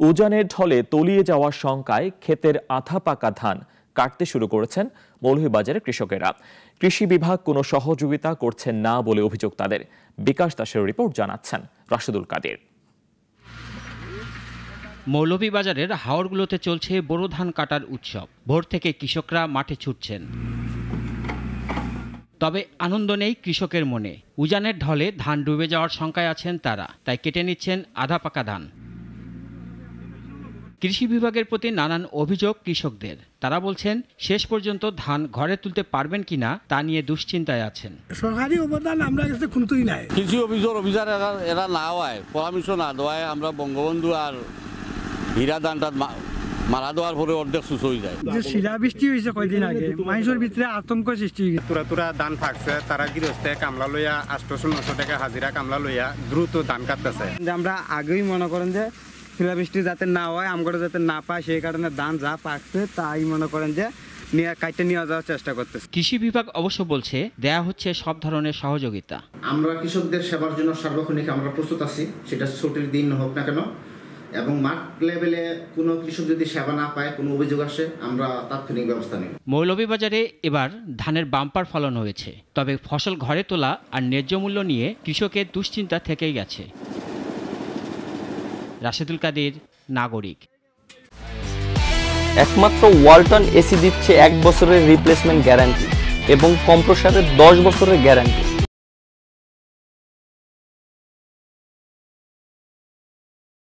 উজানের ঢলে তলিয়ে যাওয়ার শঙ্কায় ক্ষেতের আধা পাকা ধান কাটতে শুরু করেছেন মৌলভীবাজারের কৃষকেরা। কৃষি বিভাগ কোনো সহযোগিতা করছেন না বলে অভিযোগ তাদের। বিকাশ দাসের রিপোর্ট জানাচ্ছেন রাশেদুল কাদের। মৌলভীবাজারের হাওরগুলোতে চলছে বোরো ধান কাটার উৎসব। ভোর থেকে কৃষকরা মাঠে ছুটছেন, তবে আনন্দ নেই কৃষকের মনে। উজানের ঢলে ধান ডুবে যাওয়ার শঙ্কায় আছেন তারা, তাই কেটে নিচ্ছেন আধা পাকা ধান। কৃষি বিভাগের প্রতি নানান অভিযোগ কৃষকদের। তারা বলছেন শেষ পর্যন্ত ধান ঘরে তুলতে পারবেন কিনা তা নিয়ে দুশ্চিন্তায় আছেন। সরকারি অবদান আমরা কাছে কোনটাই নাই। কৃষি অফিসার এরা না হয়, পরামর্শ না দেওয়ায় আমরা বঙ্গবন্ধু আর হীরা ধানটা মারা দেওয়ার পরে অর্ধেক সুস্থ হয়ে যায়। যে শিলা বৃষ্টি হয়েছে কয়দিন আগে, মানুষের ভিতরে আতঙ্ক সৃষ্টি হয়েছে। তুরা ধান থাকছে, তারা গৃহস্থে কামলা লইয়া 800-900 টাকা হাজিরা কামলা লইয়া দ্রুত ধান কাটতেছে। আমরা আগেই মনে করেন যে শিলা বৃষ্টি যাতে না হয়, আমরা যাতে না পায়, সেই কারণে ধান যা পাকছে তাই মনে করেন যে কাটতে নিয়ে যাওয়ার চেষ্টা করতেছে। কৃষি বিভাগ অবশ্য বলছে দেয়া হচ্ছে সব ধরনের সহযোগিতা। আমরা কৃষকদের সেবার জন্য সার্বক্ষণিক আমরা প্রস্তুত আছি, সেটা ছুটির দিন হোক না কেন। এবং মাঠ লেভেলে কোনো কৃষক যদি সেবা না পায়, কোনো অভিযোগ আসে, আমরা তাৎক্ষণিক ব্যবস্থা নেব। মৌলভীবাজারে এবার ধানের বাম্পার ফলন হয়েছে, তবে ফসল ঘরে তোলা আর ন্যায্য মূল্য নিয়ে কৃষকের দুশ্চিন্তা থেকেই গেছে। রাশেদুল কাদের, নাগরিক। একমাত্র ওয়ালটন এসি দিচ্ছে 1 বছরের রিপ্লেসমেন্ট গ্যারান্টি এবং কম্প্রেসারের 10 বছরের গ্যারান্টি।